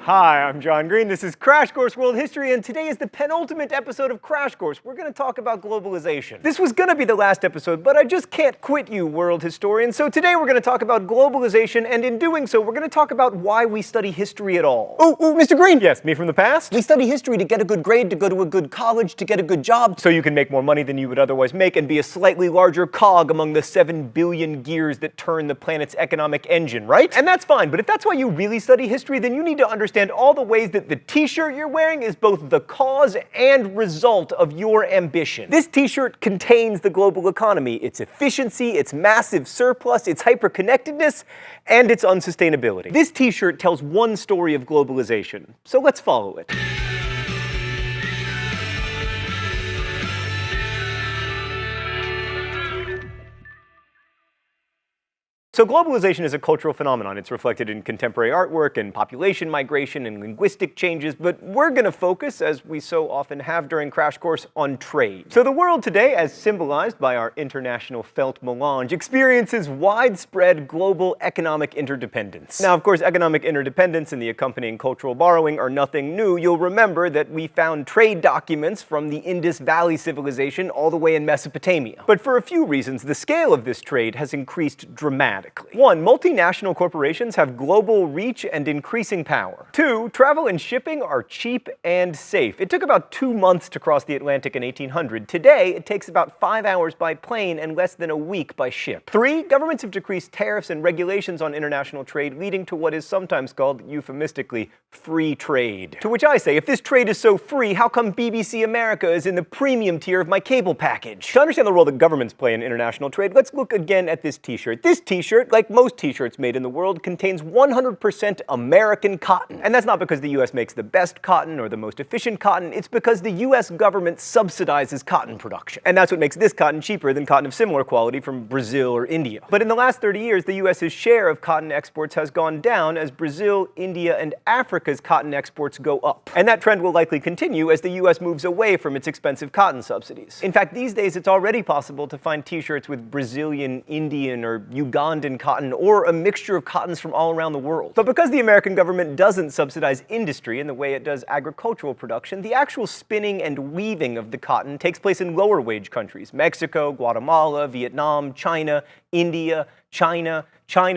Hi, I'm John Green. This is Crash Course World History, and today is the penultimate episode of Crash Course. We're going to talk about globalization. This was going to be the last episode, but I just can't quit you, world historians. So today we're going to talk about globalization, and in doing so, we're going to talk about why we study history at all. Oh, Mr. Green! Yes, me from the past? We study history to get a good grade, to go to a good college, to get a good job, so you can make more money than you would otherwise make and be a slightly larger cog among the 7 billion gears that turn the planet's economic engine, right? And that's fine, but if that's why you really study history, then you need to understand all the ways that the t-shirt you're wearing is both the cause and result of your ambition. This t-shirt contains the global economy, its efficiency, its massive surplus, its hyperconnectedness, and its unsustainability. This t-shirt tells one story of globalization, so let's follow it. So globalization is a cultural phenomenon. It's reflected in contemporary artwork and population migration and linguistic changes, but we're going to focus, as we so often have during Crash Course, on trade. So the world today, as symbolized by our international felt melange, experiences widespread global economic interdependence. Now, of course, economic interdependence and the accompanying cultural borrowing are nothing new. You'll remember that we found trade documents from the Indus Valley civilization all the way in Mesopotamia. But for a few reasons, the scale of this trade has increased dramatically. 1. Multinational corporations have global reach and increasing power. 2. Travel and shipping are cheap and safe. It took about 2 months to cross the Atlantic in 1800. Today, it takes about 5 hours by plane and less than a week by ship. 3. Governments have decreased tariffs and regulations on international trade, leading to what is sometimes called, euphemistically, free trade. To which I say, if this trade is so free, how come BBC America is in the premium tier of my cable package? To understand the role that governments play in international trade, let's look again at this t-shirt. This t-shirt, like most t-shirts made in the world, contains 100% American cotton. And that's not because the US makes the best cotton or the most efficient cotton, it's because the US government subsidizes cotton production. And that's what makes this cotton cheaper than cotton of similar quality from Brazil or India. But in the last 30 years, the US's share of cotton exports has gone down as Brazil, India, and Africa's cotton exports go up. And that trend will likely continue as the US moves away from its expensive cotton subsidies. In fact, these days it's already possible to find t-shirts with Brazilian, Indian, or Ugandan cotton, or a mixture of cottons from all around the world. But because the American government doesn't subsidize industry in the way it does agricultural production, the actual spinning and weaving of the cotton takes place in lower wage countries: Mexico, Guatemala, Vietnam, China, India, China,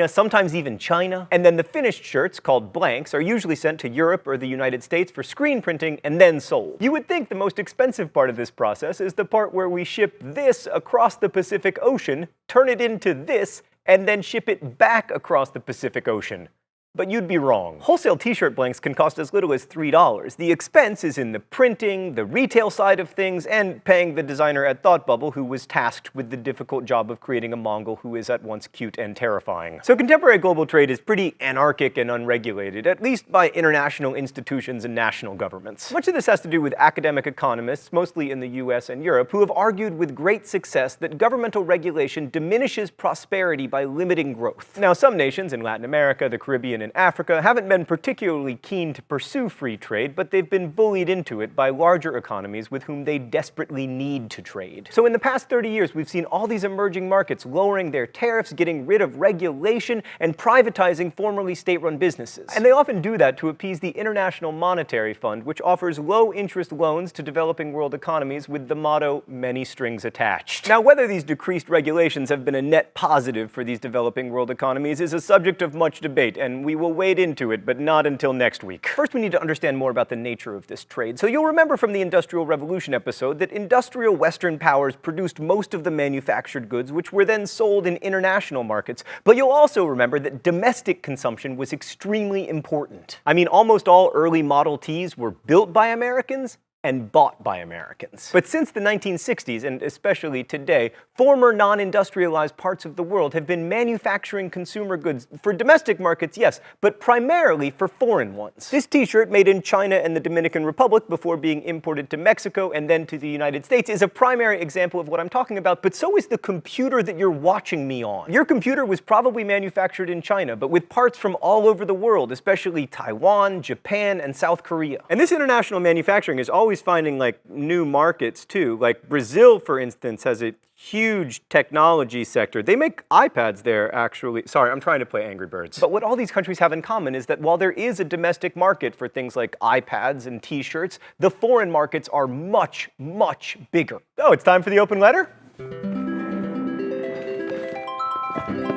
sometimes even China. And then the finished shirts, called blanks, are usually sent to Europe or the United States for screen printing and then sold. You would think the most expensive part of this process is the part where we ship this across the Pacific Ocean, turn it into this, and then ship it back across the Pacific Ocean. But you'd be wrong. Wholesale t-shirt blanks can cost as little as $3. The expense is in the printing, the retail side of things, and paying the designer at Thought Bubble who was tasked with the difficult job of creating a Mongol who is at once cute and terrifying. So contemporary global trade is pretty anarchic and unregulated, at least by international institutions and national governments. Much of this has to do with academic economists, mostly in the US and Europe, who have argued with great success that governmental regulation diminishes prosperity by limiting growth. Now, some nations in Latin America, the Caribbean, and Africa haven't been particularly keen to pursue free trade, but they've been bullied into it by larger economies with whom they desperately need to trade. So in the past 30 years, we've seen all these emerging markets lowering their tariffs, getting rid of regulation, and privatizing formerly state-run businesses. And they often do that to appease the International Monetary Fund, which offers low-interest loans to developing world economies with the motto, "many strings attached." Now, whether these decreased regulations have been a net positive for these developing world economies is a subject of much debate, and we will wade into it, but not until next week. First, we need to understand more about the nature of this trade. So you'll remember from the Industrial Revolution episode that industrial Western powers produced most of the manufactured goods, which were then sold in international markets. But you'll also remember that domestic consumption was extremely important. I mean, almost all early Model Ts were built by Americans and bought by Americans. But since the 1960s, and especially today, former non-industrialized parts of the world have been manufacturing consumer goods for domestic markets, yes, but primarily for foreign ones. This t-shirt, made in China and the Dominican Republic before being imported to Mexico and then to the United States, is a primary example of what I'm talking about, but so is the computer that you're watching me on. Your computer was probably manufactured in China, but with parts from all over the world, especially Taiwan, Japan, and South Korea. And this international manufacturing has always always finding like new markets too. Like Brazil, for instance, has a huge technology sector. They make iPads there, actually. Sorry, I'm trying to play Angry Birds. But what all these countries have in common is that while there is a domestic market for things like iPads and t-shirts, the foreign markets are much, much bigger. Oh, it's time for the open letter?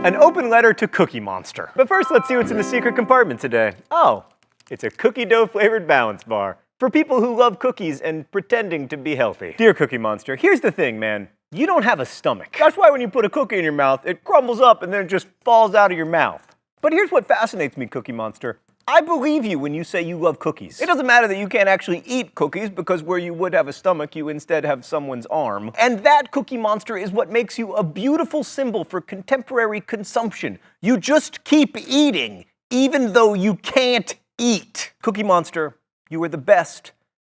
An open letter to Cookie Monster. But first, let's see what's in the secret compartment today. Oh, it's a cookie dough flavored balance bar for people who love cookies and pretending to be healthy. Dear Cookie Monster, here's the thing, man. You don't have a stomach. That's why when you put a cookie in your mouth, it crumbles up and then it just falls out of your mouth. But here's what fascinates me, Cookie Monster. I believe you when you say you love cookies. It doesn't matter that you can't actually eat cookies because where you would have a stomach, you instead have someone's arm. And that, Cookie Monster, is what makes you a beautiful symbol for contemporary consumption. You just keep eating, even though you can't eat. Cookie Monster, you are the best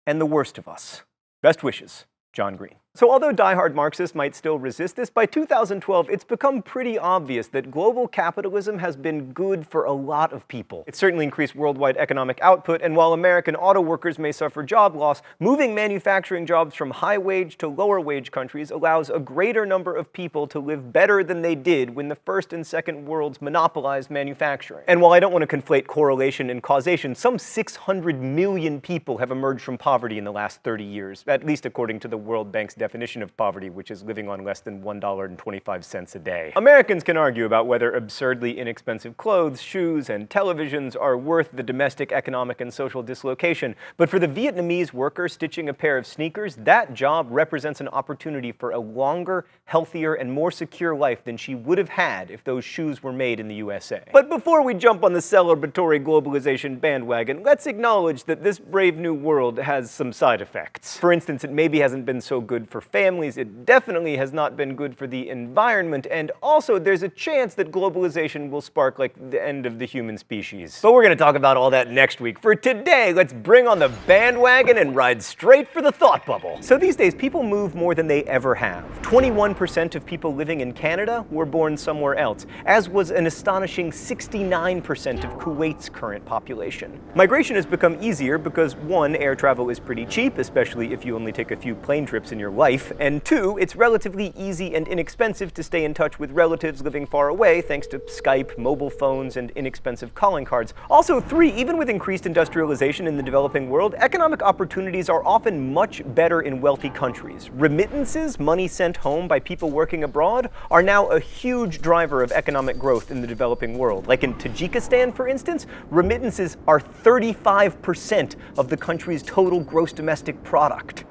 and the worst of us. Best wishes, John Green. So although diehard Marxists might still resist this, by 2012 it's become pretty obvious that global capitalism has been good for a lot of people. It's certainly increased worldwide economic output, and while American auto workers may suffer job loss, moving manufacturing jobs from high-wage to lower-wage countries allows a greater number of people to live better than they did when the first and second worlds monopolized manufacturing. And while I don't want to conflate correlation and causation, some 600 million people have emerged from poverty in the last 30 years, at least according to the World Bank's definition of poverty, which is living on less than $1.25 a day. Americans can argue about whether absurdly inexpensive clothes, shoes, and televisions are worth the domestic economic and social dislocation, but for the Vietnamese worker stitching a pair of sneakers, that job represents an opportunity for a longer, healthier, and more secure life than she would have had if those shoes were made in the USA. But before we jump on the celebratory globalization bandwagon, let's acknowledge that this brave new world has some side effects. For instance, it maybe hasn't been so good for families, it definitely has not been good for the environment, and also there's a chance that globalization will spark like the end of the human species. But we're going to talk about all that next week. For today, let's bring on the bandwagon and ride straight for the thought bubble. So these days, people move more than they ever have. 21% of people living in Canada were born somewhere else, as was an astonishing 69% of Kuwait's current population. Migration has become easier because 1, air travel is pretty cheap, especially if you only take a few plane trips in your life, and 2, it's relatively easy and inexpensive to stay in touch with relatives living far away thanks to Skype, mobile phones, and inexpensive calling cards. Also 3, even with increased industrialization in the developing world, economic opportunities are often much better in wealthy countries. Remittances, money sent home by people working abroad, are now a huge driver of economic growth in the developing world. Like in Tajikistan, for instance, remittances are 35% of the country's total gross domestic product.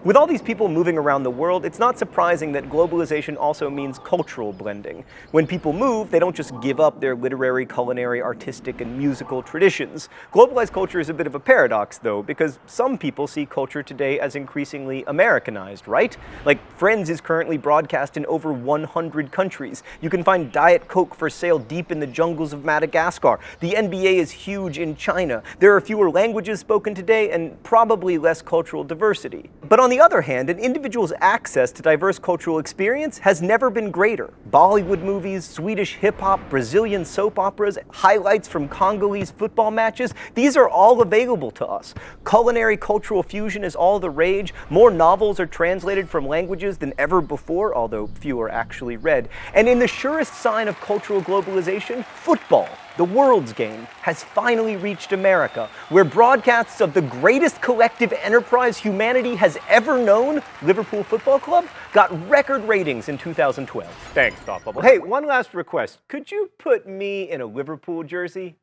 With all these people moving around the world, it's not surprising that globalization also means cultural blending. When people move, they don't just give up their literary, culinary, artistic, and musical traditions. Globalized culture is a bit of a paradox, though, because some people see culture today as increasingly Americanized, right? Like, Friends is currently broadcast in over 100 countries. You can find Diet Coke for sale deep in the jungles of Madagascar. The NBA is huge in China. There are fewer languages spoken today and probably less cultural diversity. But on the other hand, an individual's access to diverse cultural experience has never been greater. Bollywood movies, Swedish hip-hop, Brazilian soap operas, highlights from Congolese football matches, these are all available to us. Culinary cultural fusion is all the rage. More novels are translated from languages than ever before, although few are actually read. And in the surest sign of cultural globalization, football, the world's game, has finally reached America, where broadcasts of the greatest collective enterprise humanity has ever known, Liverpool Football Club, got record ratings in 2012. Thanks, Thought Bubble. Hey, one last request. Could you put me in a Liverpool jersey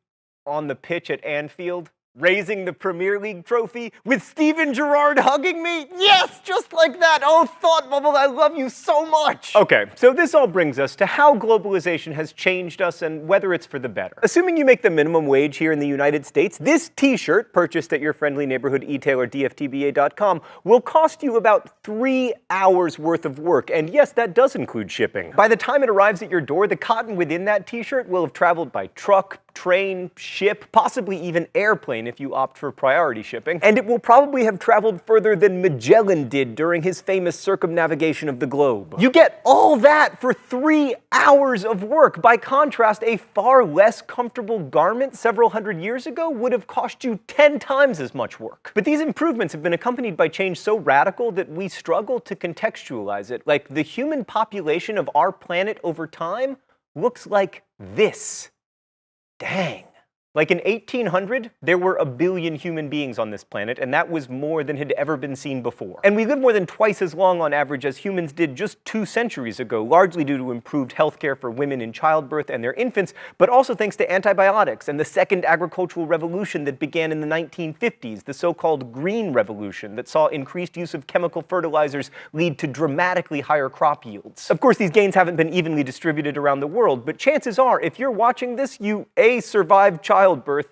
on the pitch at Anfield, raising the Premier League trophy with Steven Gerrard hugging me? Yes, just like that. Oh, Thought Bubble, I love you so much. Okay, so this all brings us to how globalization has changed us and whether it's for the better. Assuming you make the minimum wage here in the United States, this t-shirt, purchased at your friendly neighborhood e-tailer dftba.com, will cost you about 3 hours worth of work. And yes, that does include shipping. By the time it arrives at your door, the cotton within that t-shirt will have traveled by truck, train, ship, possibly even airplane if you opt for priority shipping. And it will probably have traveled further than Magellan did during his famous circumnavigation of the globe. You get all that for 3 hours of work. By contrast, a far less comfortable garment several hundred years ago would have cost you 10 times as much work. But these improvements have been accompanied by change so radical that we struggle to contextualize it. Like, the human population of our planet over time looks like this. Dang. Like in 1800, there were 1 billion human beings on this planet, and that was more than had ever been seen before. And we live more than twice as long on average as humans did just 2 centuries ago, largely due to improved healthcare for women in childbirth and their infants, but also thanks to antibiotics and the second agricultural revolution that began in the 1950s, the so-called Green Revolution that saw increased use of chemical fertilizers lead to dramatically higher crop yields. Of course, these gains haven't been evenly distributed around the world, but chances are, if you're watching this, you A, survived childbirth,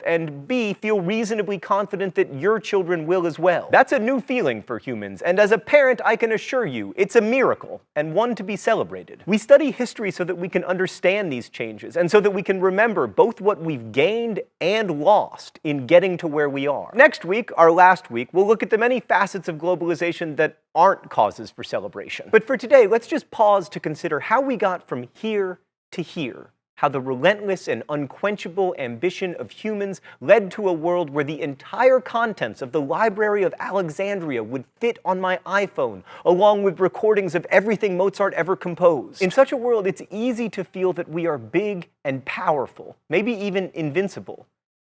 and B, feel reasonably confident that your children will as well. That's a new feeling for humans, and as a parent, I can assure you, it's a miracle, and one to be celebrated. We study history so that we can understand these changes, and so that we can remember both what we've gained and lost in getting to where we are. Next week, our last week, we'll look at the many facets of globalization that aren't causes for celebration. But for today, let's just pause to consider how we got from here to here. How the relentless and unquenchable ambition of humans led to a world where the entire contents of the Library of Alexandria would fit on my iPhone, along with recordings of everything Mozart ever composed. In such a world, it's easy to feel that we are big and powerful, maybe even invincible.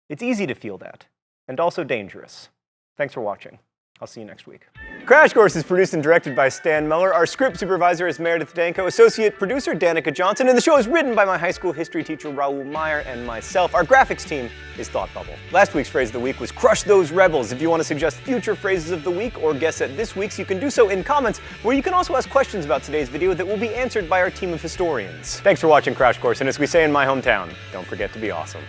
It's easy to feel that, and also dangerous. Thanks for watching. I'll see you next week. Crash Course is produced and directed by Stan Muller. Our script supervisor is Meredith Danko, associate producer Danica Johnson, and the show is written by my high school history teacher Raoul Meyer and myself. Our graphics team is Thought Bubble. Last week's phrase of the week was crush those rebels. If you want to suggest future phrases of the week or guess at this week's, you can do so in comments, where you can also ask questions about today's video that will be answered by our team of historians. Thanks for watching Crash Course, and as we say in my hometown, don't forget to be awesome.